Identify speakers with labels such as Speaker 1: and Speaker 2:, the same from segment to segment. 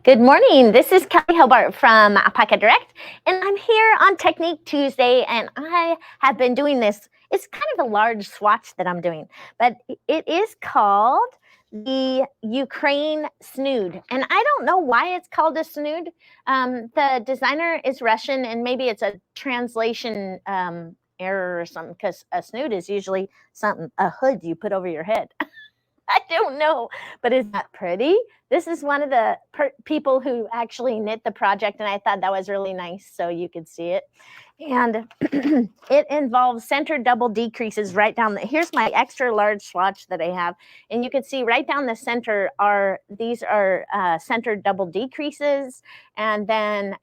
Speaker 1: Good morning. This is Kelley Hobart from Alpaca Direct, and I'm here on Technique Tuesday, and I have been doing this. It's kind of a large swatch that I'm doing, but it is called the Ukraine snood, and I don't know why it's called a snood. The designer is Russian, and maybe it's a translation error or something, because a snood is usually a hood you put over your head. I don't know, but is that pretty? This is one of the people who actually knit the project, and I thought that was really nice so you could see it. And it involves center double decreases right down the, here's my extra large swatch that I have, and you can see right down the center these are centered double decreases, and then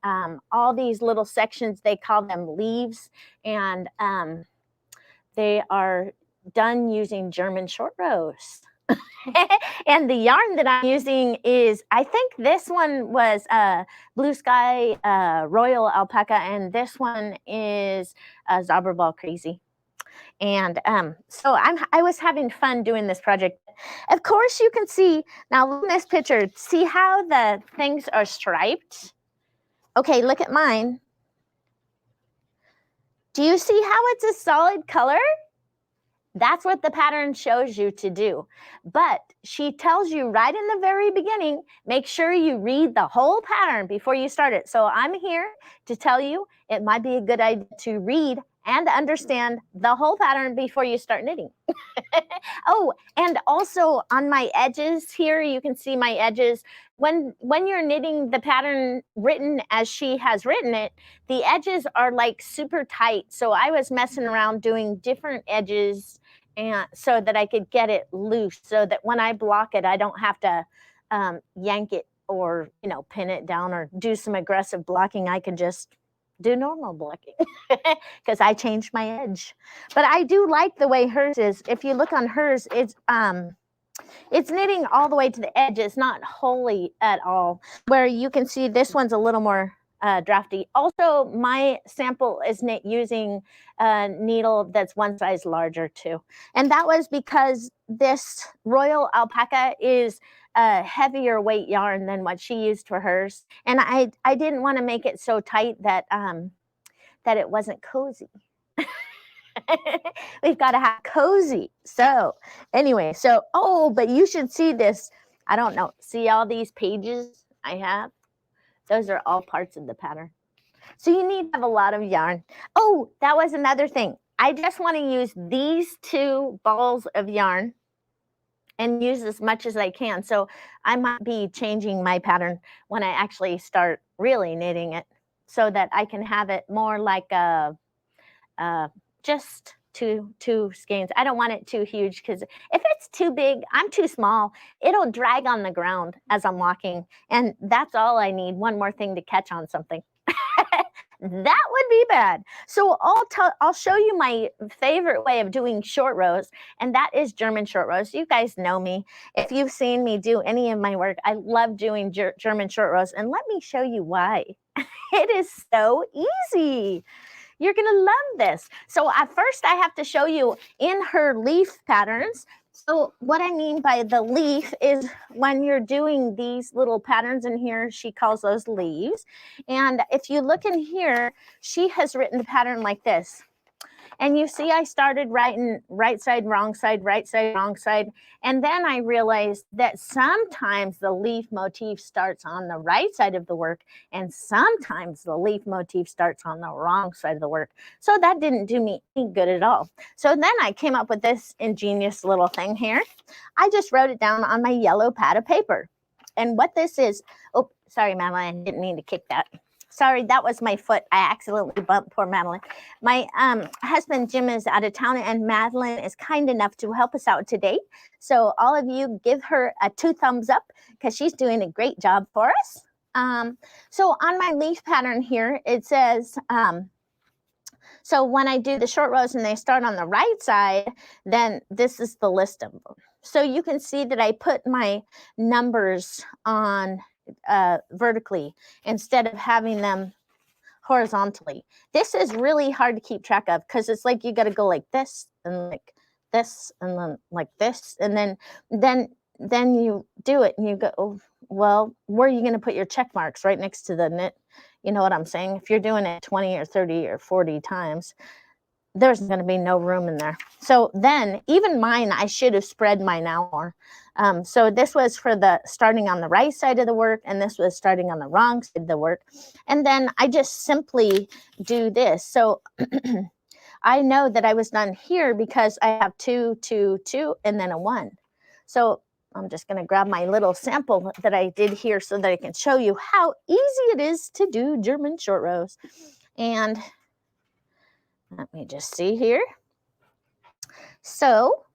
Speaker 1: all these little sections, they call them leaves, and they are done using German short rows. And the yarn that I'm using is, I think this one was Blue Sky Royal Alpaca, and this one is Zauberball Crazy. And so I was having fun doing this project. Of course, you can see, now look in this picture, see how the things are striped? Okay, look at mine. Do you see how it's a solid color? That's what the pattern shows you to do. But she tells you right in the very beginning, make sure you read the whole pattern before you start it. So I'm here to tell you it might be a good idea to read and understand the whole pattern before you start knitting. Oh, and also on my edges here, you can see my edges. When you're knitting the pattern written as she has written it, the edges are like super tight. So I was messing around doing different edges, and so that I could get it loose, so that when I block it, I don't have to yank it or pin it down or do some aggressive blocking. I can just do normal blocking because I changed my edge. But I do like the way hers is. If you look on hers, it's knitting all the way to the edge. It's not wholly at all. Where you can see this one's a little more drafty. Also, my sample is knit using a needle that's one size larger too. And that was because this Royal Alpaca is a heavier weight yarn than what she used for hers. And I didn't want to make it so tight that that it wasn't cozy. We've got to have cozy. So anyway, but you should see this. I don't know. See all these pages I have? Those are all parts of the pattern. So you need to have a lot of yarn. Oh, that was another thing. I just want to use these two balls of yarn and use as much as I can. So I might be changing my pattern when I actually start really knitting it, so that I can have it more like just two skeins. I don't want it too huge, because if it's too big, I'm too small. It'll drag on the ground as I'm walking, and that's all I need. One more thing to catch on something. That would be bad. So I'll show you my favorite way of doing short rows, and that is German short rows. You guys know me. If you've seen me do any of my work, I love doing German short rows, and let me show you why. It is so easy. You're going to love this. So at first I have to show you in her leaf patterns. So what I mean by the leaf is when you're doing these little patterns in here, she calls those leaves. And if you look in here, she has written the pattern like this. And you see I started writing right side, wrong side, right side, wrong side. And then I realized that sometimes the leaf motif starts on the right side of the work, and sometimes the leaf motif starts on the wrong side of the work. So that didn't do me any good at all. So then I came up with this ingenious little thing here. I just wrote it down on my yellow pad of paper. And what this is, oh, sorry, Madeline, I didn't mean to kick that. Sorry, that was my foot. I accidentally bumped poor Madeline. My husband, Jim, is out of town, and Madeline is kind enough to help us out today. So all of you give her a 2 thumbs up, because she's doing a great job for us. So on my leaf pattern here, it says, so when I do the short rows and they start on the right side, then this is the list of them. So you can see that I put my numbers on vertically instead of having them horizontally. This is really hard to keep track of, because it's like you got to go like this and like this and then like this, and then you do it and you go, oh, well, where are you going to put your check marks? Right next to the knit? You know what I'm saying? If you're doing it 20 or 30 or 40 times, there's going to be no room in there. So then even mine, I should have spread mine out more. So this was for the starting on the right side of the work, and this was starting on the wrong side of the work. And then I just simply do this. So I know that I was done here because I have 2, 2, 2, and then a 1. So I'm just going to grab my little sample that I did here so that I can show you how easy it is to do German short rows. And let me just see here. So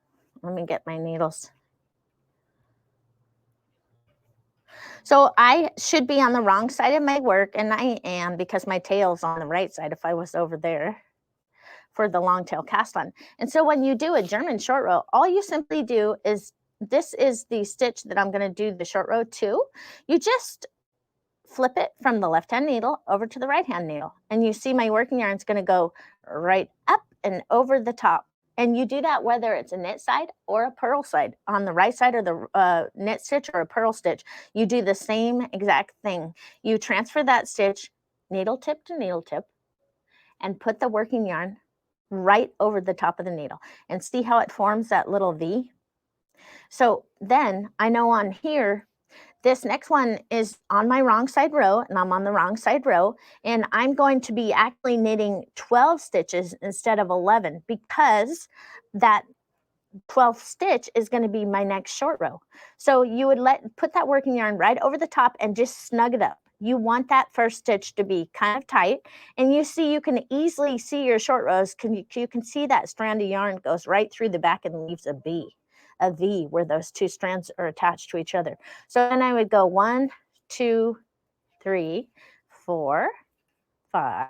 Speaker 1: let me get my needles. So I should be on the wrong side of my work, and I am because my tail's on the right side if I was over there for the long tail cast on. And so when you do a German short row, all you simply do is, this is the stitch that I'm going to do the short row to. You just flip it from the left hand needle over to the right hand needle, and you see my working yarn is going to go right up and over the top. And you do that whether it's a knit side or a purl side. On the right side of the knit stitch or a purl stitch, you do the same exact thing. You transfer that stitch needle tip to needle tip and put the working yarn right over the top of the needle, and see how it forms that little V. So then I know on here, this next one is on my wrong side row, and I'm on the wrong side row, and I'm going to be actually knitting 12 stitches instead of 11, because that 12th stitch is going to be my next short row. So you would put that working yarn right over the top and just snug it up. You want that first stitch to be kind of tight, and you can easily see your short rows. You can see that strand of yarn goes right through the back and leaves a V where those two strands are attached to each other. So then I would go 1, 2, 3, 4, 5,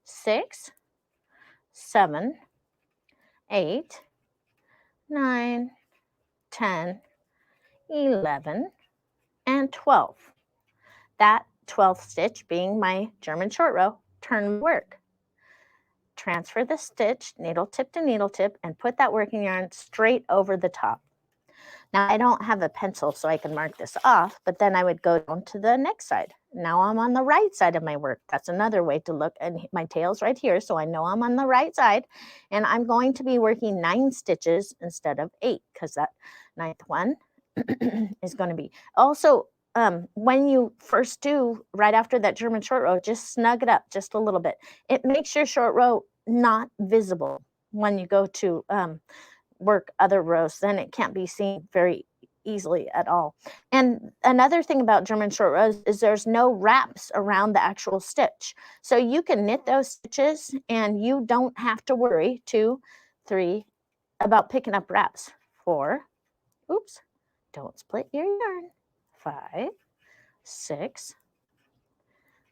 Speaker 1: 6, 7, 8, 9, 10, 11, and 12. That 12th stitch being my German short row, turn work. Transfer the stitch, needle tip to needle tip, and put that working yarn straight over the top. Now I don't have a pencil so I can mark this off, but then I would go down to the next side. Now I'm on the right side of my work. That's another way to look, and my tail's right here, so I know I'm on the right side, and I'm going to be working 9 stitches instead of 8, because that 9th one is going to be. Also, when you first do, right after that German short row, just snug it up just a little bit. It makes your short row not visible when you go to work other rows. Then it can't be seen very easily at all. And another thing about German short rows is there's no wraps around the actual stitch. So you can knit those stitches and you don't have to worry 2, 3 about picking up wraps. 4, oops, don't split your yarn. 5, 6,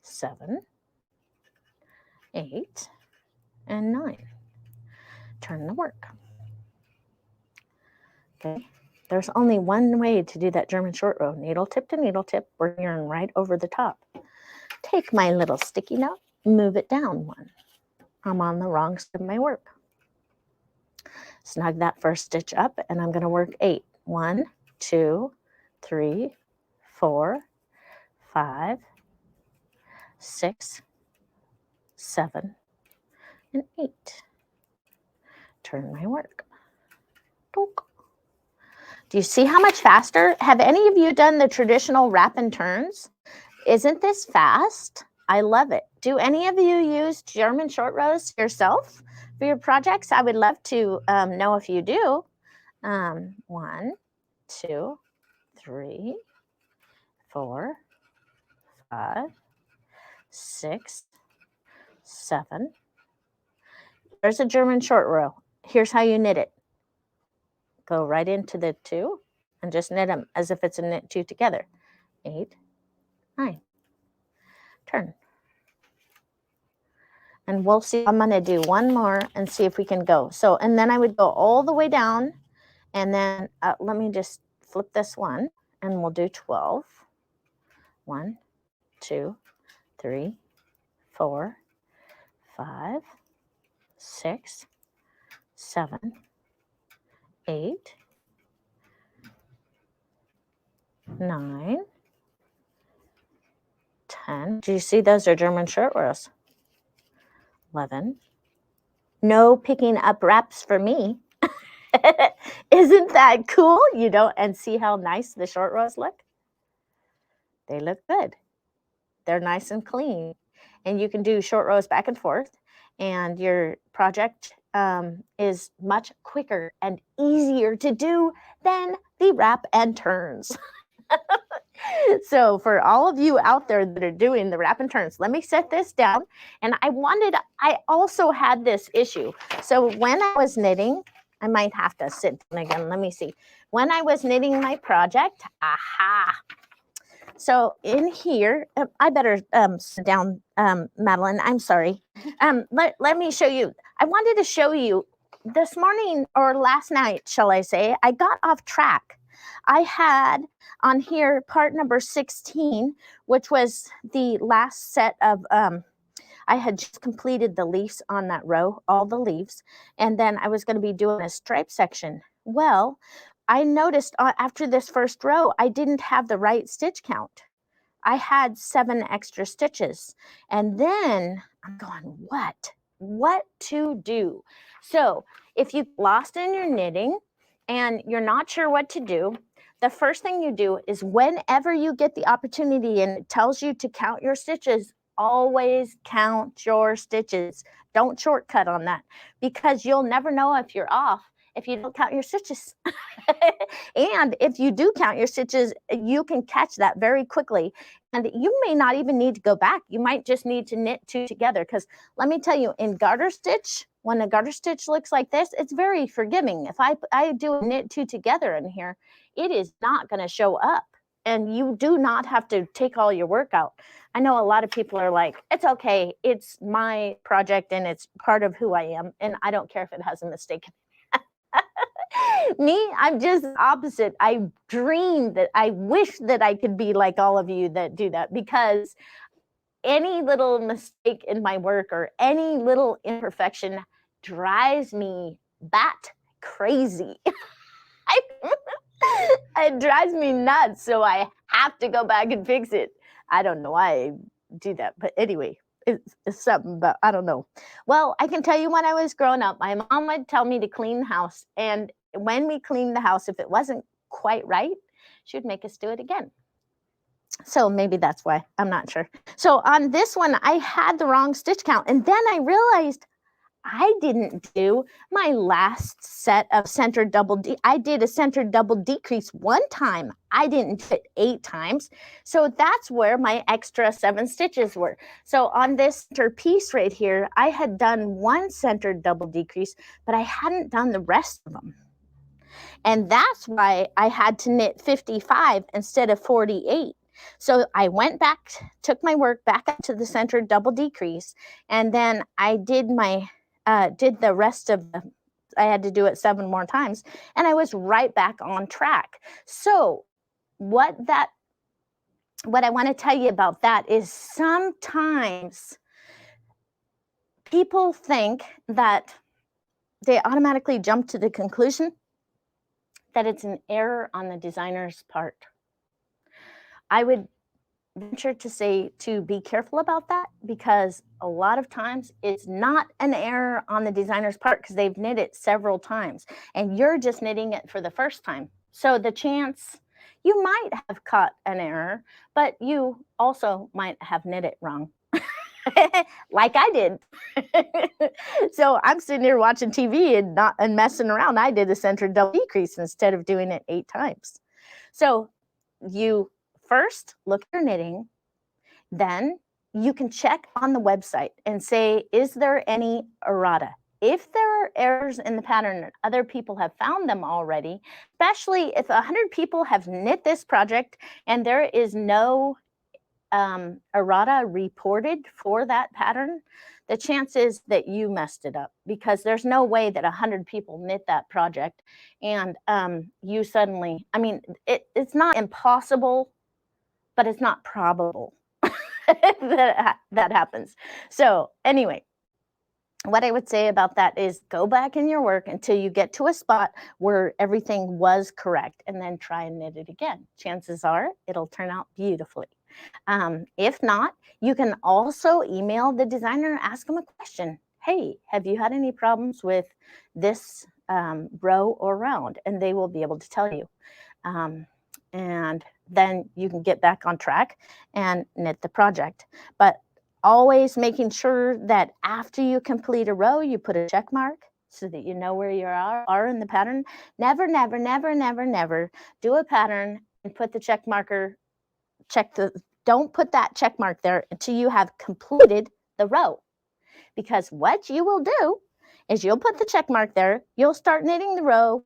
Speaker 1: 7, 8, and 9. Turn the work. Okay, there's only one way to do that German short row. Needle tip to needle tip, work yarn right over the top. Take my little sticky note, move it down 1. I'm on the wrong side of my work. Snug that first stitch up, and I'm going to work 8. 1, 2, 3, 4, 5, 6, 7, and 8. Turn my work. Poke. Do you see how much faster? Have any of you done the traditional wrap and turns? Isn't this fast? I love it. Do any of you use German short rows yourself for your projects? I would love to know if you do. 1, 2, 3, 4, 5, 6, 7. There's a German short row. Here's how you knit it. Go right into the 2 and just knit them as if it's a knit 2 together. 8, 9. Turn. And we'll see. I'm going to do one more and see if we can go. So, and then I would go all the way down, and then let me just flip this one, and we'll do 12. 1, 2, 3, 4, 5, 6, 7, 8, 9, 10. Do you see those are German short rows? 11. No picking up wraps for me. Isn't that cool? You don't, and see how nice the short rows look? They look good. They're nice and clean. And you can do short rows back and forth, and your project is much quicker and easier to do than the wrap and turns. So for all of you out there that are doing the wrap and turns, let me set this down. And I also had this issue. So when I was knitting, I might have to sit down again. Let me see. When I was knitting my project, so in here, I better sit down, Madeline. I'm sorry. Let me show you. I wanted to show you this morning or last night, shall I say, I got off track. I had on here part number 16, which was the last set of, I had just completed the leaves on that row, all the leaves, and then I was going to be doing a stripe section. Well, I noticed after this first row, I didn't have the right stitch count. I had 7 extra stitches. And then I'm going, what to do? So if you lost in your knitting and you're not sure what to do, the first thing you do is whenever you get the opportunity and it tells you to count your stitches, always count your stitches. Don't shortcut on that, because you'll never know if you're off if you don't count your stitches. And if you do count your stitches, you can catch that very quickly. And you may not even need to go back. You might just need to knit 2 together, because let me tell you, in garter stitch, when a garter stitch looks like this, it's very forgiving. If I do a knit 2 together in here, it is not going to show up. And you do not have to take all your work out. I know a lot of people are like, it's okay, it's my project and it's part of who I am, and I don't care if it has a mistake. Me, I'm just opposite. I wish that I could be like all of you that do that, because any little mistake in my work or any little imperfection drives me bat crazy. It drives me nuts, so I have to go back and fix it. I don't know why I do that, but anyway, it's something, but I don't know. Well, I can tell you, when I was growing up, my mom would tell me to clean the house, and when we cleaned the house, if it wasn't quite right, she would make us do it again. So maybe that's why, I'm not sure. So on this one, I had the wrong stitch count, and then I realized I didn't do my last set of centered double I did a centered double decrease 1 time. I didn't do it 8 times. So that's where my extra 7 stitches were. So on this center piece right here, I had done 1 centered double decrease, but I hadn't done the rest of them. And that's why I had to knit 55 instead of 48. So I went back, took my work back up to the centered double decrease, and then I did the rest of I had to do it 7 more times, and I was right back on track. So what I want to tell you about that is, sometimes people think that they automatically jump to the conclusion that it's an error on the designer's part. I would venture to say to be careful about that, because a lot of times it's not an error on the designer's part, because they've knit it several times and you're just knitting it for the first time. So the chance you might have caught an error, but you also might have knit it wrong. Like I did. So I'm sitting here watching TV and messing around. I did a centered double decrease instead of doing it 8 times. So you first look at your knitting, then you can check on the website and say, is there any errata? If there are errors in the pattern and other people have found them already, especially if 100 people have knit this project and there is no errata reported for that pattern, the chance is that you messed it up, because there's no way that 100 people knit that project and you suddenly, I mean, it's not impossible, but it's not probable that happens. So anyway, what I would say about that is go back in your work until you get to a spot where everything was correct, and then try and knit it again. Chances are it'll turn out beautifully. If not, you can also email the designer, ask them a question. Hey, have you had any problems with this row or round? And they will be able to tell you. And then you can get back on track and knit the project. But always making sure that after you complete a row, you put a check mark so that you know where you are in the pattern. Never, never, never, never, never do a pattern and put the check marker, don't put that check mark there until you have completed the row. Because what you will do is you'll put the check mark there, you'll start knitting the row,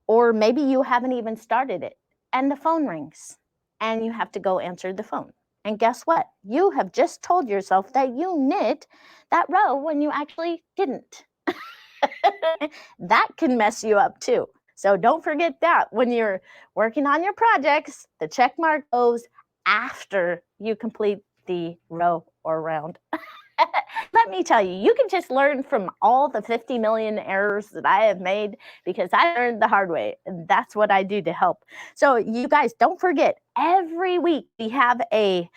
Speaker 1: or maybe you haven't even started it, and the phone rings, and you have to go answer the phone. And guess what? You have just told yourself that you knit that row when you actually didn't. That can mess you up too. So don't forget that when you're working on your projects, the check mark goes after you complete the row or round. Let me tell you, you can just learn from all the 50 million errors that I have made because I learned the hard way. And that's what I do to help. So you guys don't forget, every week we have a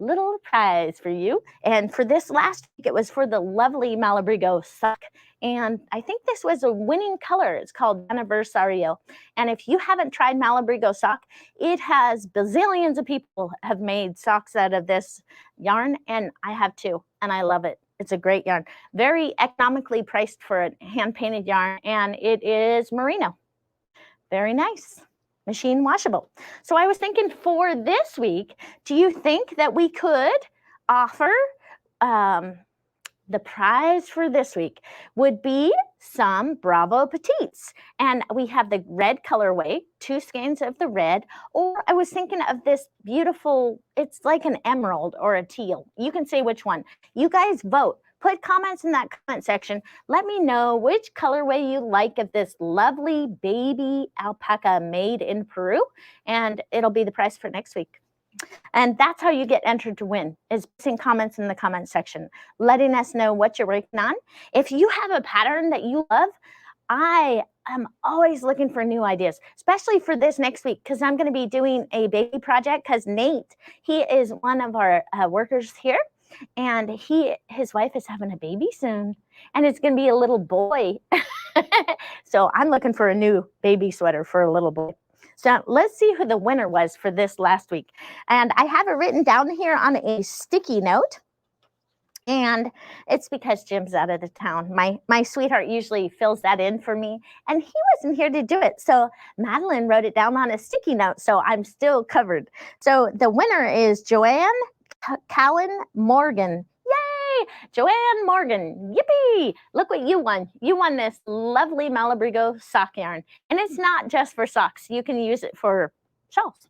Speaker 1: little prize for you. And for this last week, it was for the lovely Malabrigo sock. And I think this was a winning color. It's called Anniversario. And if you haven't tried Malabrigo sock, it has bazillions of people have made socks out of this yarn, and I have too, and I love it. It's a great yarn. Very economically priced for a hand-painted yarn, and it is merino. Very nice. Machine washable. So I was thinking for this week, do you think that we could offer the prize for this week would be some Bravo Petites. And we have the red colorway, 2 skeins of the red, or I was thinking of this beautiful, it's like an emerald or a teal. You can say which one. You guys vote. Put comments in that comment section. Let me know which colorway you like of this lovely baby alpaca made in Peru, and it'll be the prize for next week. And that's how you get entered to win, is posting comments in the comment section, letting us know what you're working on. If you have a pattern that you love, I am always looking for new ideas, especially for this next week, because I'm going to be doing a baby project because Nate, he is one of our workers here, and his wife is having a baby soon, and it's going to be a little boy. So I'm looking for a new baby sweater for a little boy. So let's see who the winner was for this last week. And I have it written down here on a sticky note. And it's because Jim's out of the town. My sweetheart usually fills that in for me, and he wasn't here to do it. So Madeline wrote it down on a sticky note, so I'm still covered. So the winner is Joanne Callan Morgan. Yay! Joanne Morgan, yippee! Look what you won. You won this lovely Malabrigo sock yarn. And it's not just for socks. You can use it for shawls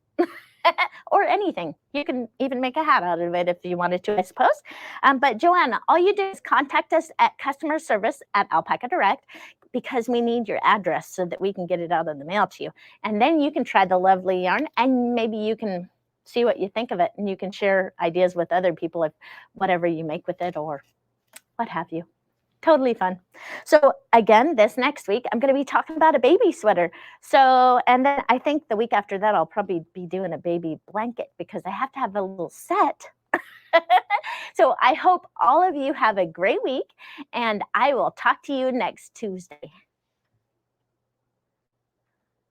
Speaker 1: or anything. You can even make a hat out of it if you wanted to, I suppose. But Joanne, all you do is contact us at customer service at Alpaca Direct, because we need your address so that we can get it out in the mail to you. And then you can try the lovely yarn, and maybe you can see what you think of it, and you can share ideas with other people of whatever you make with it or what have you. Totally fun. So again, this next week, I'm going to be talking about a baby sweater. So, and then I think the week after that, I'll probably be doing a baby blanket because I have to have a little set. So I hope all of you have a great week, and I will talk to you next Tuesday.